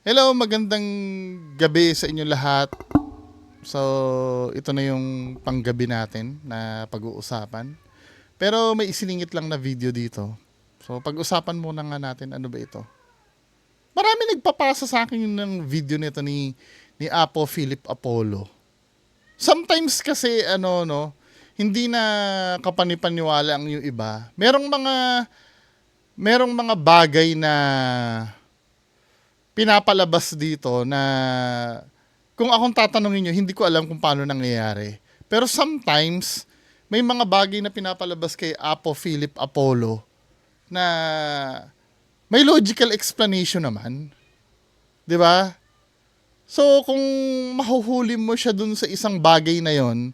Hello, magandang gabi sa inyo lahat. So, ito na yung panggabi natin na pag-uusapan. Pero may isiningit lang na video dito. So, pag-usapan muna nga natin ano ba ito. Marami nagpapasa sa akin ng video nito ni Apo Philip Apollo. Sometimes kasi hindi na kapanipaniwala ang yung iba. Merong mga bagay na pinapalabas dito na kung akong tatanungin nyo, hindi ko alam kung paano nangyayari. Pero sometimes, may mga bagay na pinapalabas kay Apo Philip Apollo na may logical explanation naman. 'Di ba? So, kung mahuhuli mo siya dun sa isang bagay na yon,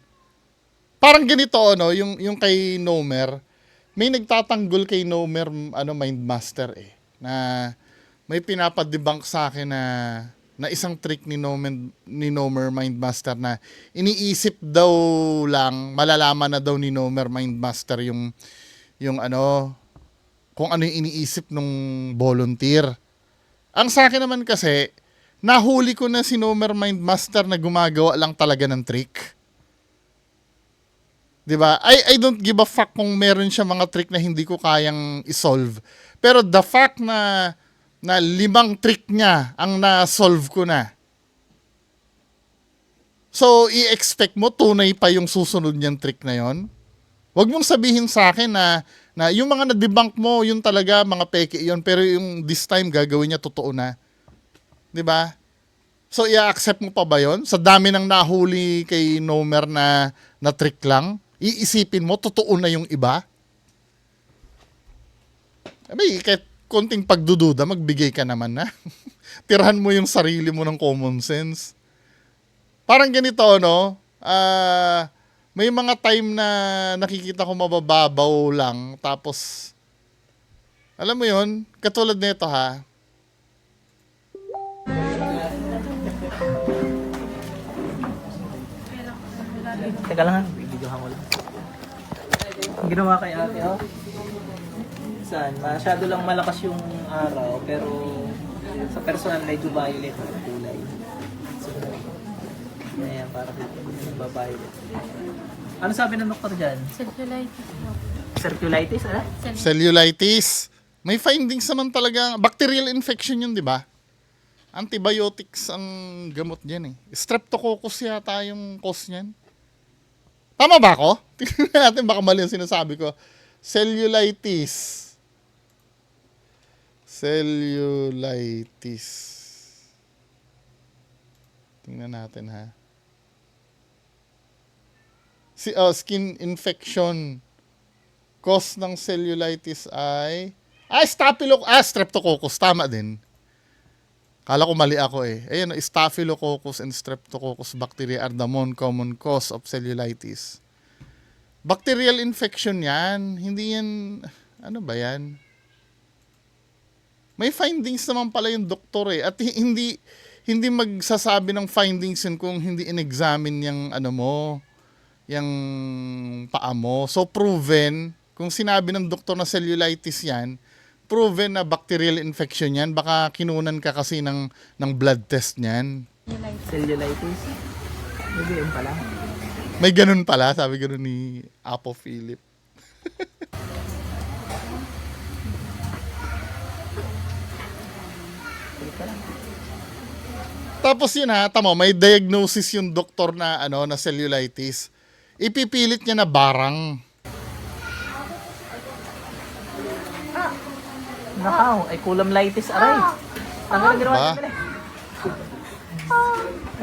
parang ganito, yung kay Nomer, may nagtatanggol kay Nomer, Mindmaster na may pinapadebunk sa akin na isang trick ni Nomer Mindmaster na iniisip daw lang, malalaman na daw ni Nomer Mindmaster yung kung ano yung iniisip nung volunteer. Ang sa akin naman kasi, nahuli ko na si Nomer Mindmaster na gumagawa lang talaga ng trick. 'Di ba? I don't give a fuck kung meron siya mga trick na hindi ko kayang i-solve. Pero the fact na 5 trick niya ang na-solve ko na. So, i-expect mo tunay pa yung susunod niyang trick na yon? Huwag mong sabihin sa akin na yung mga na-debunk mo, yun talaga, mga peke yun, pero yung this time gagawin niya totoo na. 'Di ba? So, i-accept mo pa ba yon? Sa dami ng nahuli kay Nomer na trick lang, iisipin mo, totoo na yung iba? Kahit konting pagdududa, magbigay ka naman na. Tirahan mo yung sarili mo ng common sense. Parang ganito, may mga time na nakikita ko mabababaw lang, tapos, alam mo yun, katulad nito ha. Teka lang ha, bibidyohan ko lang. Ang ginawa kay ate, masyado lang malakas yung araw, pero sa personal medyo violet ang kulay. So, ayan, parang nagba-violet. Ano sabi ng doktor dyan? Cellulitis. Circulitis, ano? Cellulitis. May findings naman talaga. Bacterial infection yun, di ba? Antibiotics ang gamot dyan eh. Streptococcus yata yung cause niyan. Tama ba ako? Tingnan natin, baka mali ang sinasabi ko. Cellulitis. Cellulitis. Tingnan natin ha. Skin infection. Cause ng cellulitis ay Streptococcus. Tama din. Kala ko mali ako eh. Ayan, Staphylococcus and Streptococcus bacteria are the most common cause of cellulitis. Bacterial infection yan. Hindi yan, ano ba yan? May findings naman pala yung doktor eh. At hindi magsasabi ng findings yun kung hindi in-examine yung yung paa mo. So proven, kung sinabi ng doktor na cellulitis yan, proven na bacterial infection yan. Baka kinunan ka kasi ng blood test niyan. Cellulitis? Maybe yun pala. May ganun pala, sabi ganun ni Apo Philip. Tapos yun tama, may diagnosis yung doktor na na cellulitis. Ipipilit niya na barang. Nakaw, ay kulamlitis, aray. Tanggalin ginawa Ba? mo dyan.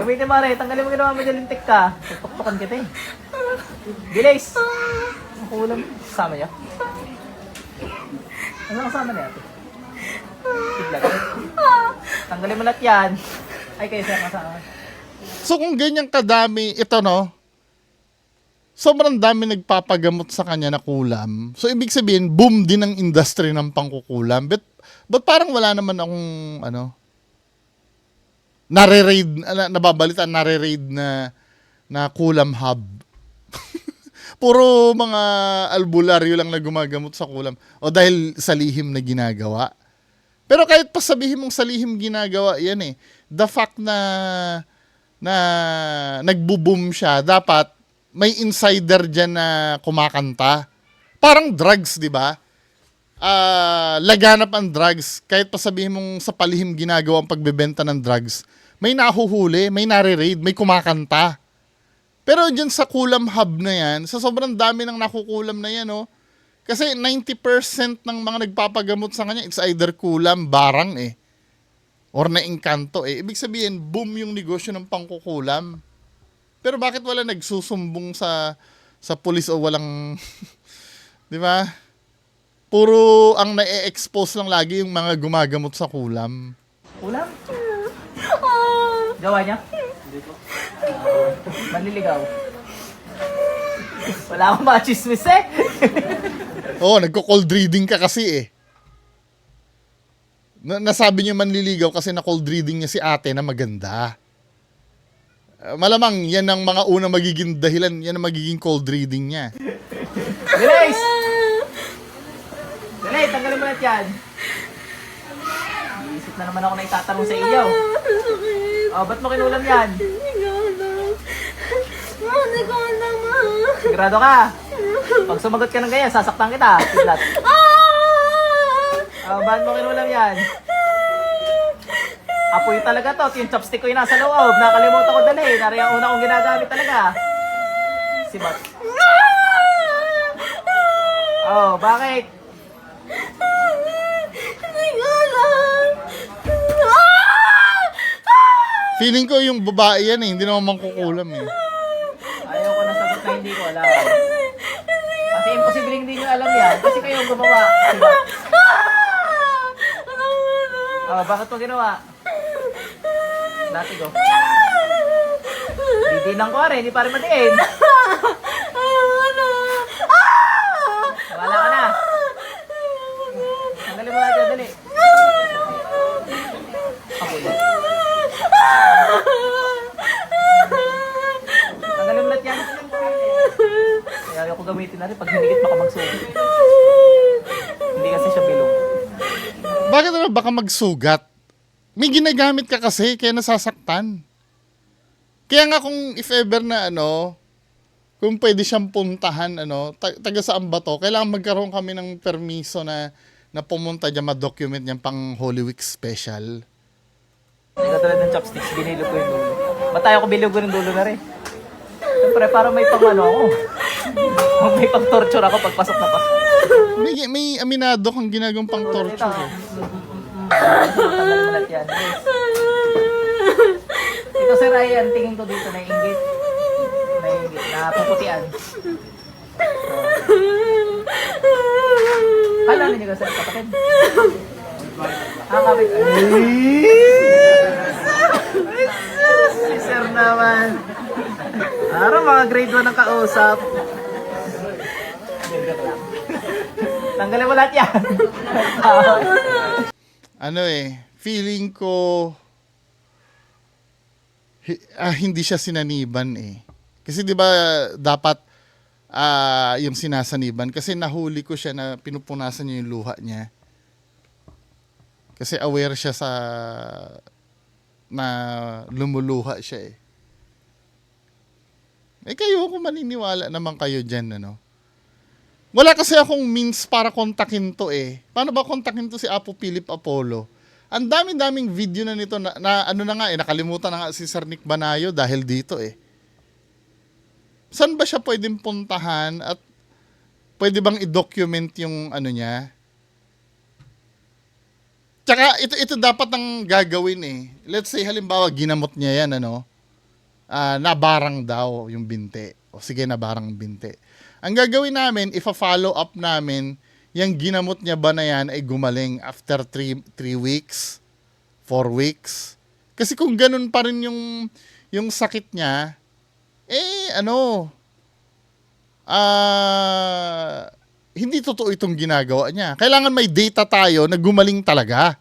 Gamitin mo, aray. Tanggalin mo ginawa mo dyan, lintik ka. Tuktukan kita eh. Bilis! Ang kulam. Kasama niya? Ano kasama niya ate? Tiglag. Tanggalin mo lahat yan. Ay, kayo siya kasama. So kung ganyan kadami, ito sobrang dami nagpapagamot sa kanya na kulam. So ibig sabihin, boom din ang industry ng pangkukulam. But parang wala naman akong nare-raid na kulam hub. Puro mga albularyo lang na gumagamot sa kulam. O dahil sa lihim na ginagawa. Pero kahit pa sabihin mong sa lihim ginagawa, yan eh. The fact na nagbo-boom siya, dapat may insider dyan na kumakanta. Parang drugs, di ba? Laganap ang drugs. Kahit pa sabihin mong sa palihim ginagawa ang pagbebenta ng drugs, may nahuhuli, may nare-raid, may kumakanta. Pero dyan sa Kulam Hub na yan, sa sobrang dami ng nakukulam na yan, oh. Kasi 90% ng mga nagpapagamot sa kanya, it's either kulam, barang eh. Or na-engkanto eh. Ibig sabihin, boom yung negosyo ng pangkukulam. Pero bakit wala nagsusumbong sa pulis o walang, di ba? Puro ang na-expose lang lagi yung mga gumagamot sa kulam. Ulam? Gawa niya? Hindi po. Manliligaw. Wala akong machismis eh. Oo, nagko-cold reading ka kasi eh. Nasabi niyo manliligaw kasi na cold reading niya si ate na maganda. Malamang yan ang mga unang magiging dahilan, yan ang magiging cold reading niya. Delays! Delay, tanggalin mo lahat yan. Iisip na naman ako na itatanong sa iyo. Oh, ba't mo kinulam yan? Hindi ko alam, ma. Sigurado ka? Pag sumagot ka ng ganyan, sasaktan kita. Kidlat. Oh, ba't mo kinulam yan? Apoy talaga to. Yung chopstick ko yung nasa loob. Nakalimutan ko dali. Nari ang una kong ginagamit talaga. Sibat. Oh, bakit? Hindi ko alam. Feeling ko yung babae yan eh, hindi naman mangkukulam eh. Ayaw ko na sagot na hindi ko alam. Kasi imposible hindi nyo alam yan. Kasi kayo ang gumawa. Sibat. Oh, bakit mo ginawa? Dati ko. Didinan ko rin, hindi pa rin matiin. Wala ka na. Tanggalin mo na dyan, dali. Ako ulit. Tanggalin mo lahat yan. Kaya ayaw ko gamitin na rin. Pag hinigit baka magsugat. Hindi kasi siya bilog. Bakit na baka magsugat? May ginagamit ka kasi, kaya nasasaktan. Kaya nga kung if ever na kung pwede siyang puntahan, taga saan ba to? Kailangan magkaroon kami ng permiso na pumunta dyan, ma-document niyan pang Holy Week special. Hindi katulad ng chopsticks, binilog ko yung dulo. Ba't tayo ko bilog ko ng dulo na rin? Siyempre, para may pang ako. May pang torture ako pagpasok na pasok. May aminado kang ginagawang pang torture. Eh. Tanggalin mo lahat yan. Ito si Ryan, tingin ko dito, naiinggit. Naiinggit, napuputian. Kala ninyo kasi kapatid. Kapit. Si sir naman. Araw mga grade 1 ang kausap. Tanggalin mo lahat yan. Feeling ko hindi siya sinaniban eh. Kasi 'di ba dapat yung sinasaniban kasi nahuli ko siya na pinupunasan niya yung luha niya. Kasi aware siya sa na lumuluha siya eh. Kayo kung maniniwala naman kayo diyan Wala kasi akong means para kontakin to eh. Paano ba kontakin to si Apo Philip Apollo? Ang dami-daming video na nito na nakalimutan na nga si Sir Nick Banayo dahil dito eh. Saan ba siya pwedeng puntahan at pwede bang i-document yung niya? Tsaka ito dapat ang gagawin eh. Let's say halimbawa ginamot niya yan nabarang daw yung binte. O sige, nabarang binte. Ang gagawin namin, ifa-follow up namin, yung ginamot niya ba na yan ay gumaling after 3 weeks, 4 weeks. Kasi kung ganun pa rin yung sakit niya, hindi totoo itong ginagawa niya. Kailangan may data tayo na gumaling talaga.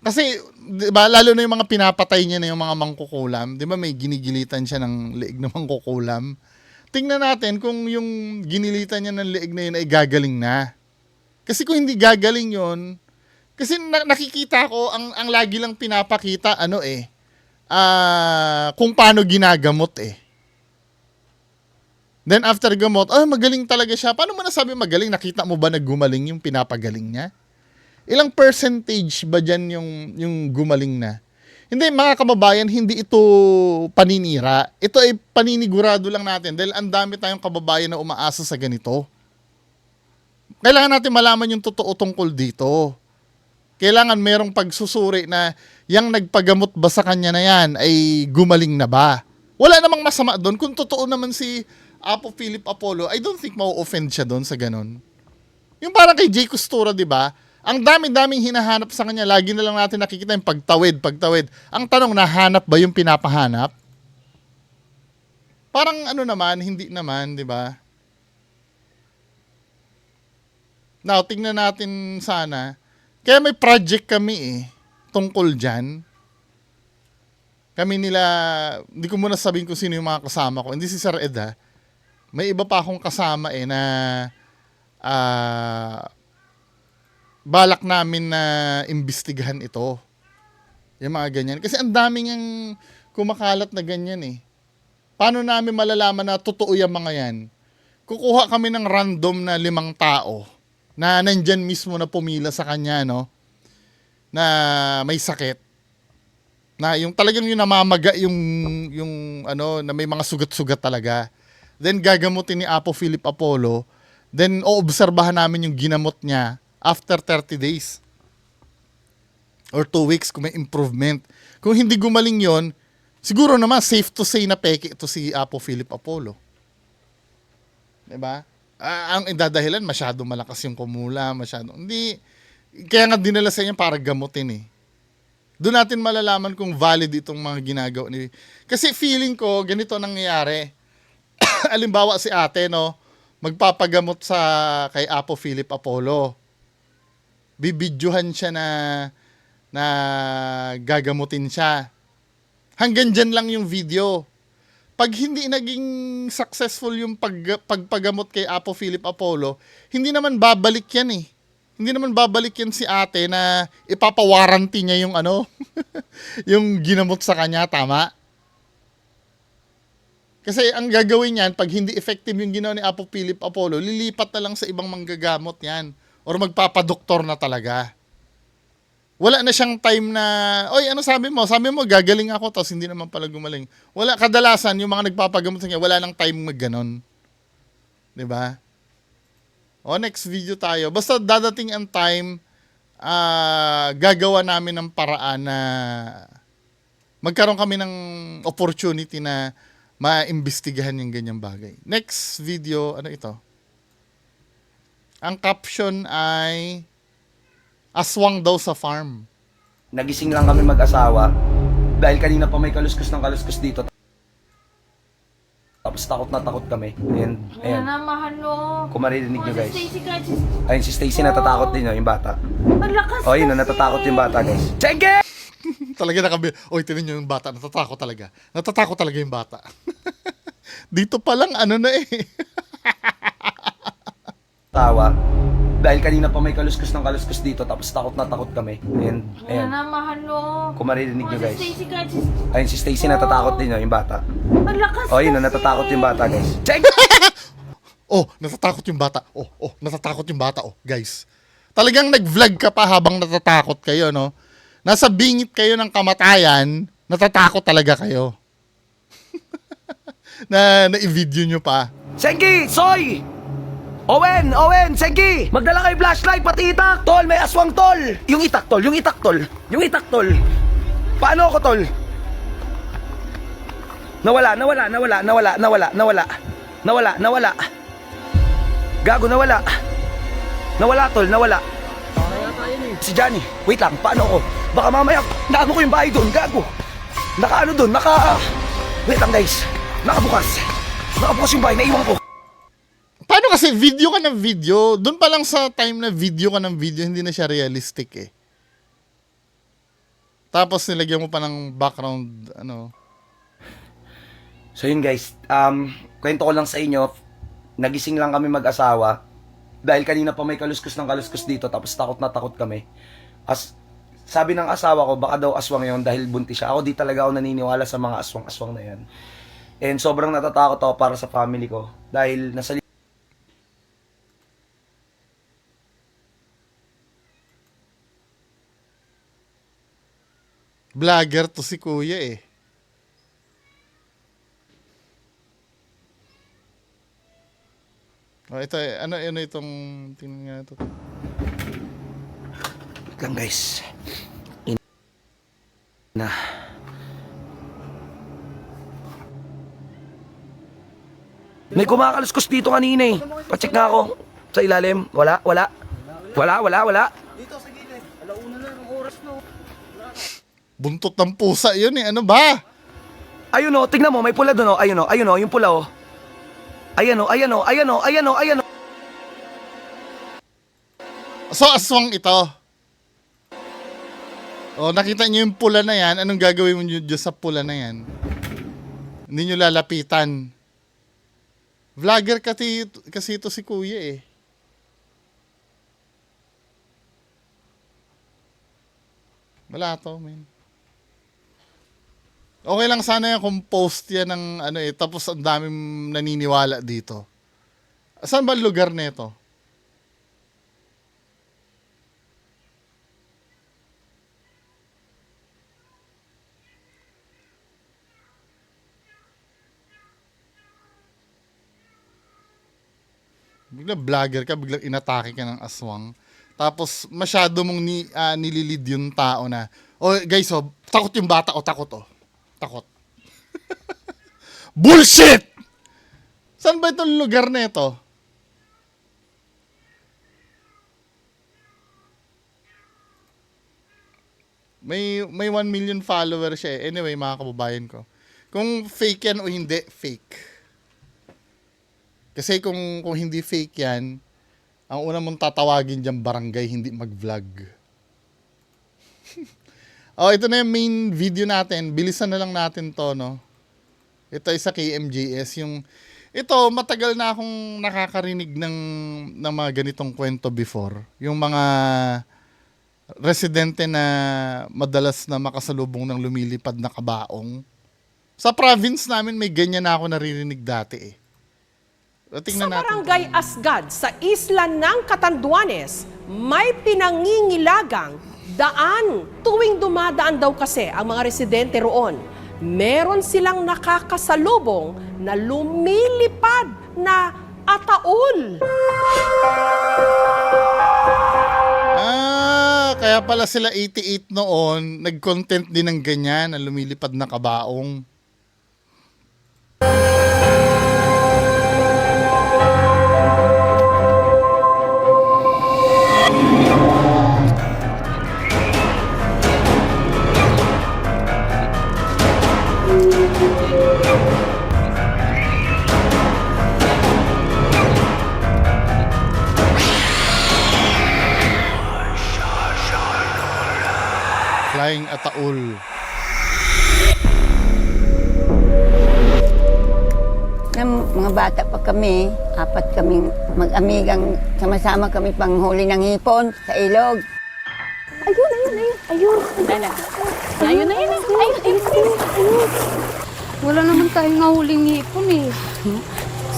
Kasi, di ba, lalo na yung mga pinapatay niya na yung mga mangkukulam, di ba may ginigilitan siya ng leeg na mangkukulam. Tingnan natin kung yung ginilitan niya ng leeg na yun ay gagaling na. Kasi kung hindi gagaling yon, kasi nakikita ko, ang lagi lang pinapakita, kung paano ginagamot eh. Then after gamot, magaling talaga siya. Paano mo nasabi magaling? Nakita mo ba na gumaling yung pinapagaling niya? Ilang percentage ba dyan yung gumaling na? Hindi, mga kababayan, hindi ito paninira. Ito ay paninigurado lang natin dahil ang dami tayong kababayan na umaasa sa ganito. Kailangan natin malaman yung totoo tungkol dito. Kailangan merong pagsusuri na yung nagpagamot ba sa kanya na yan ay gumaling na ba? Wala namang masama doon. Kung totoo naman si Apo Philip Apollo, I don't think mau-offend siya doon sa ganun. Yung parang kay Jay Costura, di ba? Ang dami-daming hinahanap sa kanya. Lagi na lang natin nakikita yung pagtawid. Ang tanong, nahanap ba yung pinapahanap? Parang naman, hindi naman, di ba? Now, tingnan natin sana. Kaya may project kami tungkol dyan. Kami nila, hindi ko muna sabihin kung sino yung mga kasama ko. Hindi si Sir Ed ha. May iba pa akong kasama na balak namin na imbestigahan ito. Yung mga ganyan. Kasi ang daming ang kumakalat na ganyan eh. Paano namin malalaman na totoo yung mga yan? Kukuha kami ng random na 5 tao na nandyan mismo na pumila sa kanya, no? Na may sakit. Na yung talagang yung namamaga yung na may mga sugat-sugat talaga. Then gagamutin ni Apo Philip Apollo. Then oobserbahan namin yung ginamot niya after 30 days. Or 2 weeks kung may improvement. Kung hindi gumaling yon, siguro naman safe to say na peke ito si Apo Philip Apollo. Diba? Ang idadahilan, masyado malakas yung kumula, hindi, kaya nga dinala sa inyo para gamutin eh. Doon natin malalaman kung valid itong mga ginagawa ni. Kasi feeling ko, ganito nangyayari. Alimbawa si ate, no, magpapagamot kay Apo Philip Apollo. Bibidyohan siya na gagamutin siya. Hanggang dyan lang yung video. Pag hindi naging successful yung pagpagamot kay Apo Philip Apollo, hindi naman babalik yan eh. Hindi naman babalik yan si ate na ipapawaranty niya yung yung ginamot sa kanya, tama? Kasi ang gagawin niyan, pag hindi effective yung ginawa ni Apo Philip Apollo, lilipat na lang sa ibang manggagamot yan. Or magpapadoktor na talaga. Wala na siyang time na, oy, sabi mo? Sabi mo, gagaling ako, tapos hindi naman pala gumaling. Wala, kadalasan, yung mga nagpapagamot sa kanya, wala nang time magganon. Diba? O, next video tayo. Basta dadating ang time, gagawa namin ng paraan na magkaroon kami ng opportunity na maimbestigahan yung ganyang bagay. Next video, ano ito? Ang caption ay aswang daw sa farm. Nagising lang kami mag-asawa dahil kanina pa may kaluskos ng kaluskos dito. Tapos takot na takot kami. Ayan. Ayan na, mahal mo. Kung maririnig nyo guys. Si Stacy kahit si... Ayun si Stacy natatakot din yung bata. Malakas O yun, natatakot yung bata guys. Chenke! Talaga oy, tinan nyo yung bata, natatakot talaga. Natatakot talaga yung bata. Dito pa lang, na eh. Tawa. Dahil kanina pa may kaluskos ng kaluskos dito. Tapos takot na takot kami. Ayan. Ayan na, mahal mo. Kung maririnig nyo guys. Si Stacy kahit si... Ayun si Stacy natatakot din yung bata. Malakas O yun, natatakot yung bata guys. Chenke! Natatakot yung bata. Natatakot yung bata. Guys. Talagang nag-vlog ka pa habang natatakot kayo, no? Nasa bingit kayo ng kamatayan, natatakot talaga kayo. na i-video nyo pa. Senki! Soy! Owen! Senki! Magdala kayo flashlight, pati itak! Tol, may aswang tol! Yung itak, tol! Yung itak, tol! Paano ako, tol? Nawala! Gago, nawala! Nawala, tol, nawala! Si Johnny, wait lang, paano ako? Baka mamaya, naano ko yung bahay doon, gago! Wait lang guys, nakabukas yung bahay, naiwan ko! Paano kasi video ka ng video? Doon pa lang sa time na video ka ng video, hindi na siya realistic eh. Tapos nilagyan mo pa ng background, So yun guys, kwento ko lang sa inyo, nagising lang kami mag-asawa Dahil kanina pa may kaluskos ng kaluskos dito, tapos takot na takot kami. Sabi ng asawa ko, baka daw aswang yon dahil buntis siya. Ako di talaga ako naniniwala sa mga aswang-aswang na yan. And sobrang natatakot ako para sa family ko. Dahil nasa Vlogger to si kuya eh. Oh, ito ano itong tingnan nga ito. Wait lang guys. Na. May kumakaluskos dito kanina eh. Pacheck nga ako. Sa ilalim. Wala. Buntot ng pusa yun eh. Ano ba? Ayun o, tignan mo, may pula doon o. Ayun o, yung pula o. Ayan o. So, aswang ito. Oh, nakita niyo yung pula na yan. Anong gagawin mo dyan sa pula na yan? Hindi nyo lalapitan. Vlogger kasi ito si kuya eh. Wala to, man. Okay lang sana yung kung post yan ng ano eh, tapos ang daming naniniwala dito. Saan ba ang lugar nito? Biglang vlogger ka, biglang inatake ka ng aswang. Tapos masyado mong nililid yung tao na, oh guys, oh, takot yung bata, oh, takot, oh. Takot. Bullshit! Saan ba itong lugar na ito? May 1 million followers siya eh. Anyway, mga kababayan ko. Kung fake yan o hindi, fake. Kasi kung hindi fake yan, ang una mong tatawagin dyan barangay, hindi mag-vlog. Oh, ito na yung main video natin. Bilisan na lang natin to, no? Ito ay sa KMJS. Ito, matagal na akong nakakarinig ng mga ganitong kwento before. Yung mga residente na madalas na makasalubong ng lumilipad na kabaong. Sa province namin, may ganyan na ako naririnig dati eh. Tingnan Sa natin. Barangay Asgad sa isla ng Catanduanes, may pinangingilagang daan. Tuwing dumadaan daw kasi ang mga residente roon, meron silang nakakasalubong na lumilipad na ataol. Kaya pala sila 88 noon, nag-content din ng ganyan na lumilipad na kabaong. Flying ataol. Nang mga bata pa kami, 4 kaming mag-amigang sama-sama kami panghuli ng hipon sa ilog. Ayun. Wala naman tayong nahuling hipon eh.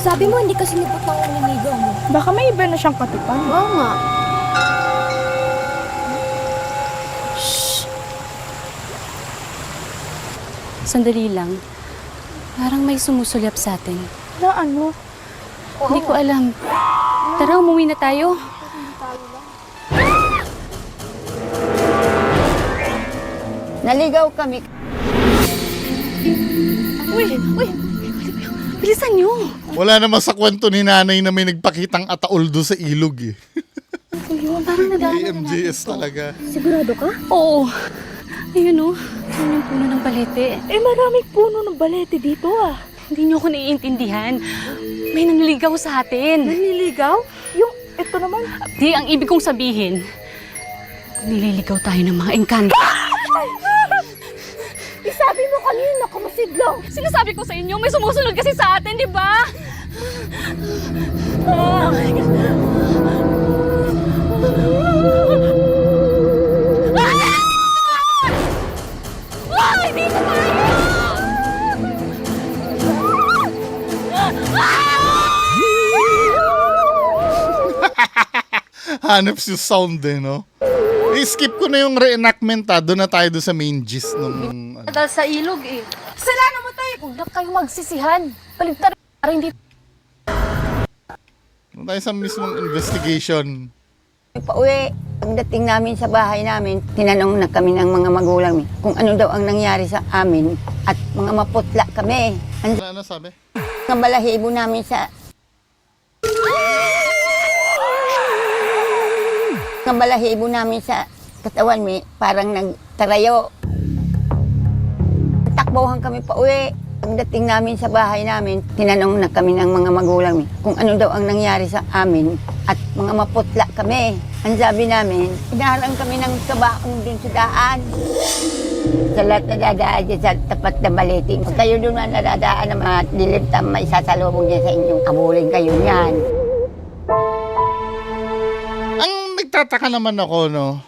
Sabi mo, hindi kasi nabot ng ulimigo mo. Baka may iba na siyang katupan. Oo nga. Sandali lang. Parang may sumusulyap sa atin. Na ano? Hindi ko alam. Tara, umuwi na tayo. Naligaw kami. Uy! Bilisan niyo! Wala naman sa kwento ni nanay na may nagpakitang ataol do sa ilog eh. Parang nadaan. KMJS talaga. Sigurado ka? Oo. Ayun o. Ayun yung puno ng balete. Eh, maraming puno ng balete dito ah. Hindi niyo ako naiintindihan. May naniligaw sa atin. Naniligaw? Yung, ito naman. Di, ang ibig kong sabihin, nililigaw tayo ng mga engkanto. Isabi mo kanina, kumusidlaw. Sinasabi ko sa inyo, may sumusunod kasi sa atin, di ba? Hanap si sound eh, no? I-skip ko na yung reenactment doon na tayo doon sa main gist nung... ano. Dahil sa ilog eh. Kasalanan mo tayo! Huwag na kayo magsisihan. Baligtad para hindi... Doon tayo sa mismong investigation. Pauwi, pagdating namin sa bahay namin, tinanong na kami ng mga magulang kung ano daw ang nangyari sa amin at mga maputla kami. Ano sabi? Ang balahibo namin sa... Ang balahibo namin sa katawan parang nagtarayo. Takbuhan kami pauwi. Pagdating namin sa bahay namin, tinanong na kami ng mga magulang kung ano daw ang nangyari sa amin at mga maputla kami. Ang sabi namin, inaharang kami ng kabaong din sa daan. Sa lahat na dadaan dyan sa tapat na baliting. Pag kayo doon na nadadaan na mga dilimtam, may sasalubong niya sa inyong abulin kayo niyan. Ang nagtataka naman ako, no?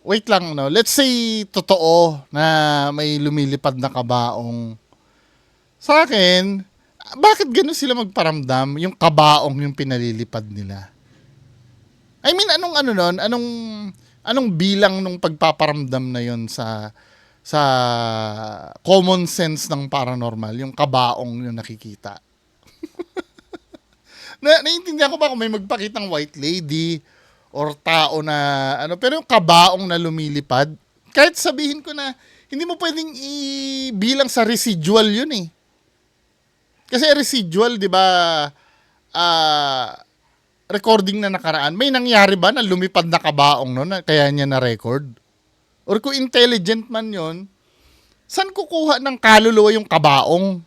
Wait lang, no? Let's say, totoo na may lumilipad na kabaong. Sa akin, bakit gano'n sila magparamdam? Yung kabaong yung pinalilipad nila. I mean, anong bilang nung pagpaparamdam na yon sa common sense ng paranormal, yung kabaong yung nakikita. Naiintindihan ko ba kung may magpakitang white lady or tao na pero yung kabaong na lumilipad, kahit sabihin ko na hindi mo pwedeng ibilang sa residual yun eh. Kasi residual, 'di ba? Recording na nakaraan. May nangyari ba na lumipad na kabaong no na kaya niya na record? Or kung intelligent man 'yon, saan kukuha ng kaluluwa yung kabaong?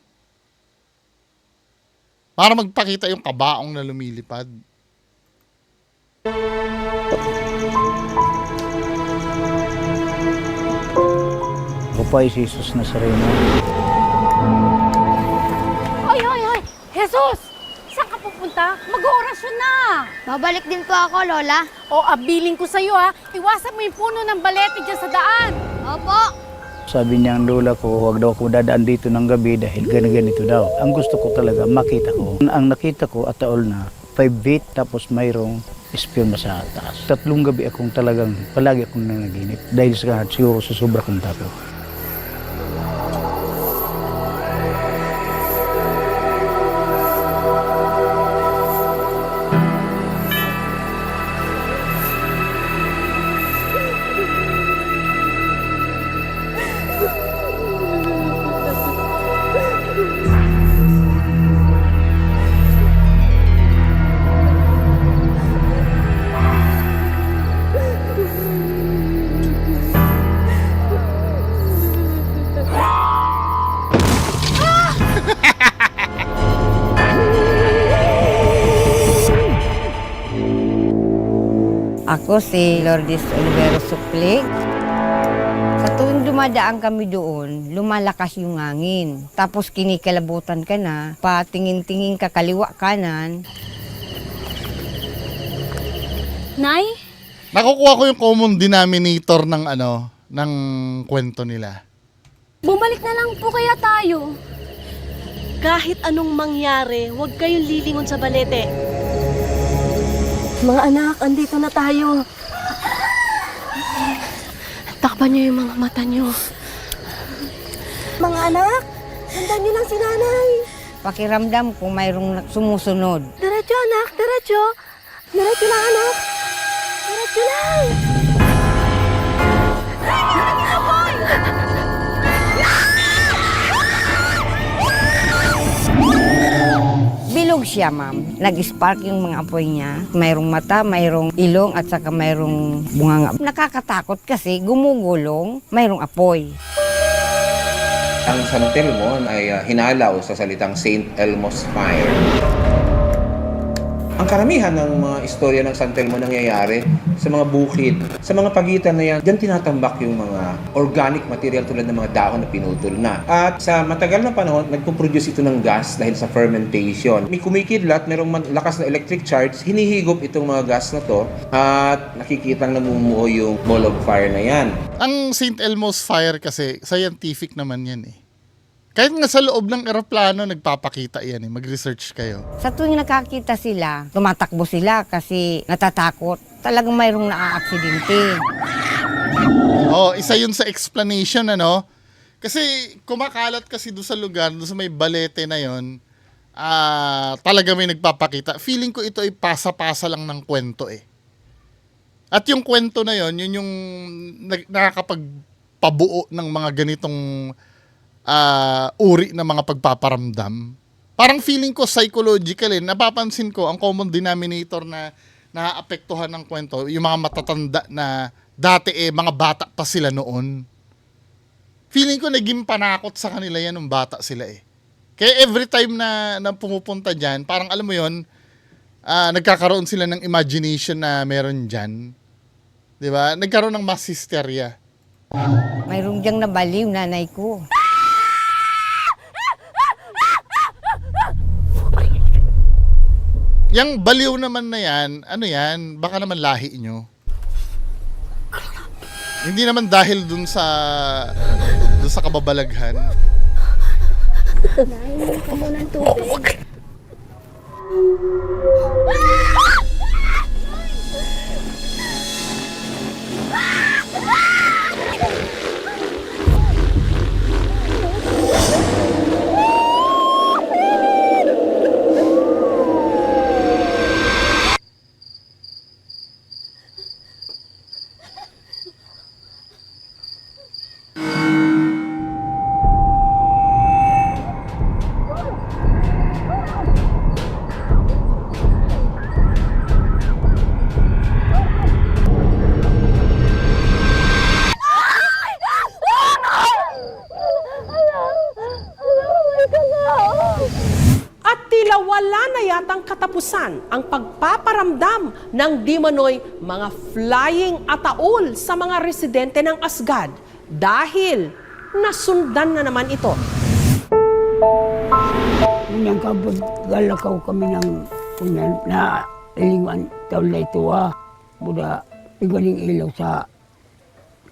Para magpakita yung kabaong na lumilipad. Ako pa ay si Jesus Nazareno. Hoy, hoy, hoy! Jesus! Saan ka pupunta? Mag-oorasyon na! Babalik din po ako, Lola. O, abiling ko sa'yo ha. Iwasan mo yung puno ng balete dyan sa daan. Opo. Sabi niya ang lola ko, huwag daw ako dadaan dito ng gabi dahil ganito daw. Ang gusto ko talaga makita ko. Ang nakita ko ataol na 5 feet tapos mayroong espion sa taas. 3 gabi akong talagang palagi akong nanaginip dahil siguro sa sobra kong takot. Ako si Lourdes Olivero Suplig. Sa tuwing dumadaan kami doon, lumalakas yung hangin. Tapos kinikalabutan ka na, patingin-tingin ka kaliwa kanan. Nay? Nakukuha ko yung common denominator ng ng kwento nila. Bumalik na lang po kaya tayo. Kahit anong mangyari, huwag kayong lilingon sa balete. Mga anak, andito na tayo. Takpan niyo yung mga mata niyo. Mga anak, sundan niyo lang si nanay. Pakiramdam ko mayroong sumusunod. Diretso, anak, diretso. Diretso lang, anak. Diretso lang. Bilog siya, ma'am. Nag-spark yung mga apoy niya. Mayroong mata, mayroong ilong, at saka mayroong bunganga. Nakakatakot kasi gumugulong, mayroong apoy. Ang San Telmo ay hinalaw sa salitang Saint Elmo's Fire. Ang karamihan ng mga istorya ng San Telmo nangyayari sa mga bukid, sa mga pagitan na yan, diyan tinatambak yung mga organic material tulad ng mga dahon na pinutol na. At sa matagal na panahon, nagpo-produce ito ng gas dahil sa fermentation. May kumikidlat, mayroong lakas na electric charge, hinihigop itong mga gas na to at nakikitang namumuo yung ball of fire na yan. Ang St. Elmo's Fire kasi, scientific naman yan eh. Kahit nga sa loob ng eroplano, nagpapakita yan eh. Mag-research kayo. Sa tuwing nakakita sila, tumatakbo sila kasi natatakot. Talagang mayroong naaaksidente. Oh, isa yun sa explanation, ano? Kasi kumakalat kasi doon sa lugar, doon sa may balete na yun, talaga may nagpapakita. Feeling ko ito ay pasa-pasa lang ng kwento eh. At yung kwento na yun, yun yung nakakapagpabuo ng mga ganitong uri ng mga pagpaparamdam. Parang feeling ko psychological eh. Napapansin ko, ang common denominator na naaapektuhan ng kwento, yung mga matatanda na dati mga bata pa sila noon. Feeling ko naging panakot sa kanila yan nung bata sila eh. Kaya every time na pumupunta dyan, parang alam mo yon, nagkakaroon sila ng imagination na meron dyan. Diba? Nagkaroon ng mass hysteria. Mayroong diyang nabaliw, nanay ko. Yang baliw naman na yan, ano yan, baka naman lahi nyo. Hindi naman dahil dun sa kababalaghan. Nainom ka muna ng tubig. Wala na yatang katapusan ang pagpaparamdam ng Dimanoy mga flying ataol sa mga residente ng Asgad dahil nasundan na naman ito. Kunyang kabod, galakaw kami ng kunyan na ilingan taon na ito Buda, igaling ilaw sa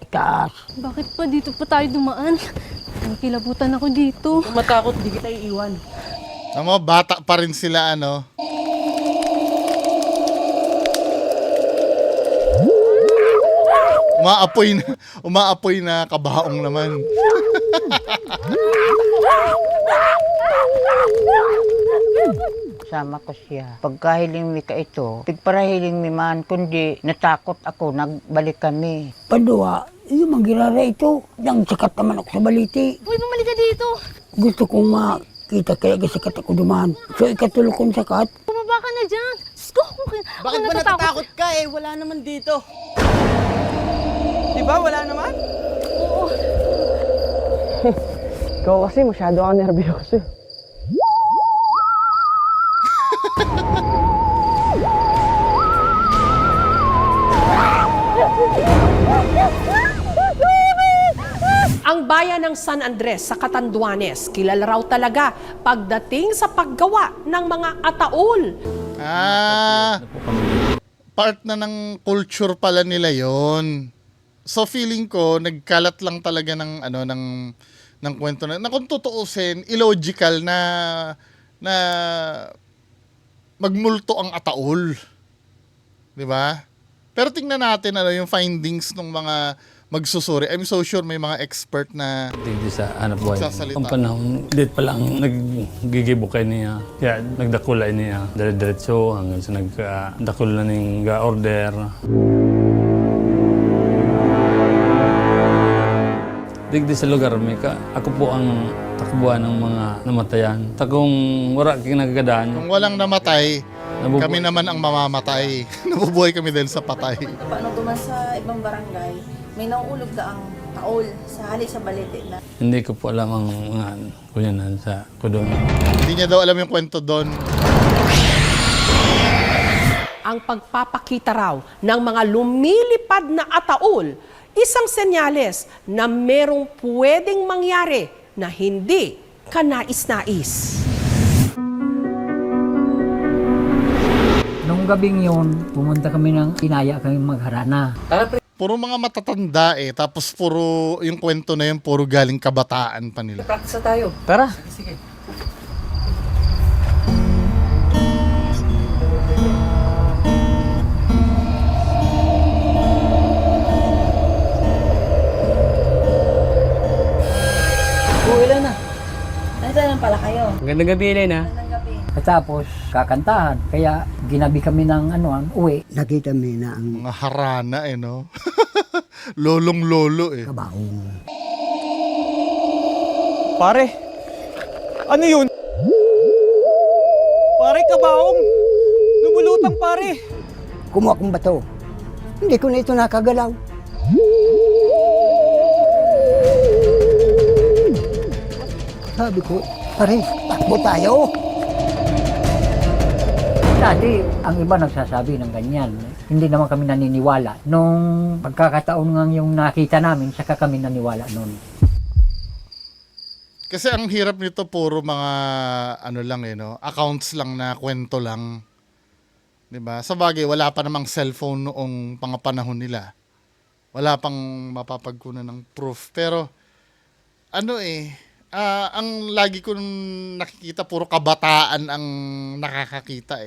itaas. Bakit pa dito pa tayo dumaan? Nakilabutan ako dito. Matakot, di kita iiwan. Ano, bata pa rin sila, ano? Umaapoy na kabaong naman. Sama ko siya. Pagkahiling mi ka ito, tigparahiling mi man, kundi natakot ako, nagbalik kami. Padua, yung manggirara ito, nang sakat naman ako sa baliti. Uy, bumalik ka dito. Gusto kong makita kaya sakat ako dumaan. So ikatulo kong sakat. Bumaba ka na dyan. Diyos ko, Bakit ba natatakot ka eh? Wala naman dito. Diba? Wala naman? Oo. Ikaw kasi masyado kang nervyoso. Ang bayan ng San Andres sa Catanduanes, kilala raw talaga pagdating sa paggawa ng mga ataol. Part na ng culture pala nila yon. So feeling ko nagkalat lang talaga ng ng kwento na kung tutuusin, illogical na magmulto ang ataol. 'Di ba? Pero tingnan natin yung findings ng mga magsusuri. I'm so sure may mga expert na hindi sa hanap buhay. Sasalita. Ang panahon, dito pa lang naggigibukay niya. Kaya nagdakulay niya. Dire-diretso hanggang sa nagdakul na ning ga-order. Digdi sa lugar, ako po ang takbuhan ng mga namatayan. Kung wala kinagagadaan. Kung walang namatay, kami naman ang mamamatay. Nabubuhay kami din sa patay. Paano duman sa ibang barangay, may nauulog na ang taol sa hali sa balete na. Hindi ko po alam ang mga kunyanan sa kudon. Hindi niya daw alam yung kwento doon. ang pagpapakita raw ng mga lumilipad na ataol, isang senyales na merong pwedeng mangyari na hindi kanais-nais. Nung gabing yun, pumunta kami inaya kami magharana. Puro mga matatanda tapos puro yung kwento na yun, puro galing kabataan pa nila. Practice tayo. Tara. Sige. Ilan na? Nasaan pala kayo? Magandang gabi, Elena. Magandang gabi. Tapos, kakantahan. Kaya, ginabi kami ng uwi. Nakita mo na ang Mga harana no? Lolong-lolo kabaong. Pare, ano yun? Pare, kabaong! Lumulutang pare! Kumuha kong bato. Hindi ko na ito nakagalaw. Sabi ko, pare, takbo tayo. Dati, ang iba nagsasabi ng ganyan. Hindi naman kami naniniwala. Nung pagkakataon nga yung nakita namin, saka kami naniwala noon. Kasi ang hirap nito, puro mga accounts lang na kwento lang. 'Di ba? Sa bagay, wala pa namang cellphone noong panahon nila. Wala pang mapapagkunan ng proof. Pero ang lagi ko nakikita, puro kabataan ang nakakakita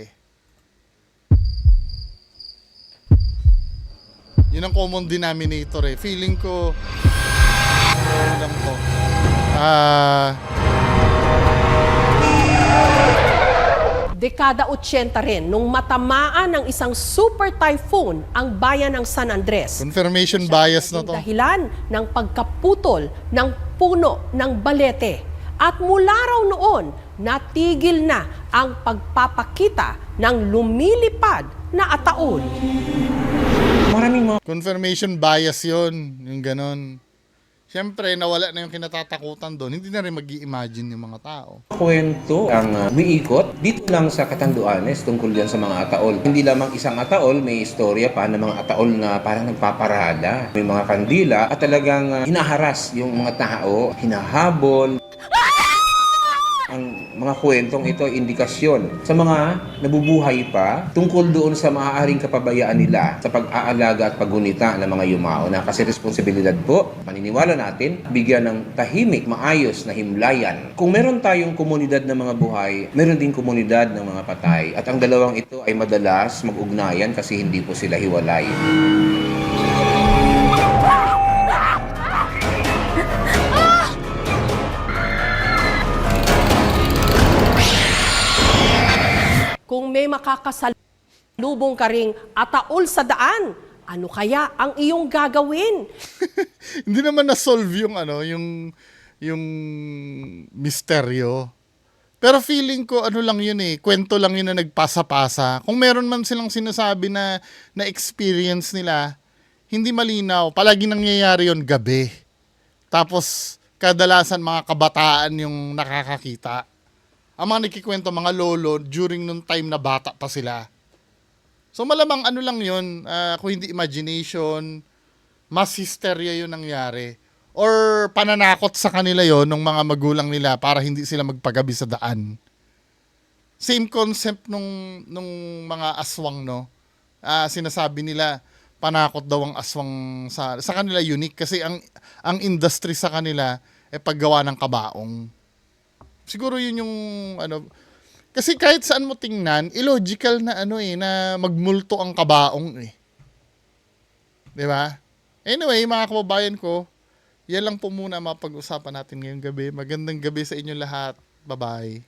Yun ang common denominator Feeling ko, ano lang to. Dekada 80 rin nung matamaan ng isang super typhoon ang bayan ng San Andres. Confirmation bias na to. Dahilan ng pagkaputol ng puno ng balete. At mula raw noon, natigil na ang pagpapakita ng lumilipad na ataol. Confirmation bias yun, yung ganon. Siyempre, nawala na yung kinatatakutan doon. Hindi na rin mag-i-imagine yung mga tao. Kwento ang umiikot dito lang sa Catanduanes tungkol yan sa mga ataol. Hindi lamang isang ataol, may istorya pa ng mga ataol na parang nagpaparada. May mga kandila at talagang hinaharas yung mga tao, hinahabol. Ang mga kwentong ito ay indikasyon sa mga nabubuhay pa tungkol doon sa maaaring kapabayaan nila sa pag-aalaga at paggunita ng mga yumao na. Kasi responsibilidad po, paniniwala natin, bigyan ng tahimik, maayos na himlayan. Kung meron tayong komunidad ng mga buhay, meron din komunidad ng mga patay. At ang dalawang ito ay madalas mag-ugnayan kasi hindi po sila hiwalay. Kung may makakasalubong ka ring ataol sa daan, ano kaya ang iyong gagawin? Hindi naman na-solve yung misteryo. Pero feeling ko lang yun kwento lang yun na nagpasa-pasa. Kung meron man silang sinasabi na experience nila, hindi malinaw. Palagi nangyayari yun gabi. Tapos kadalasan mga kabataan yung nakakakita. Ang mga nagkikwento, mga lolo, during nung time na bata pa sila. So malamang lang yun, kung hindi imagination, mass hysteria yun nangyari. Or pananakot sa kanila yon ng mga magulang nila para hindi sila magpagabi sa daan. Same concept nung mga aswang, no? Sinasabi nila, panakot daw ang aswang sa kanila unique kasi ang industry sa kanila paggawa ng kabaong. Siguro yun yung kasi kahit saan mo tingnan, illogical na na magmulto ang kabaong 'Di ba? Anyway, mga kababayan ko, yan lang po muna mapag-usapan natin ngayong gabi. Magandang gabi sa inyo lahat. Bye-bye.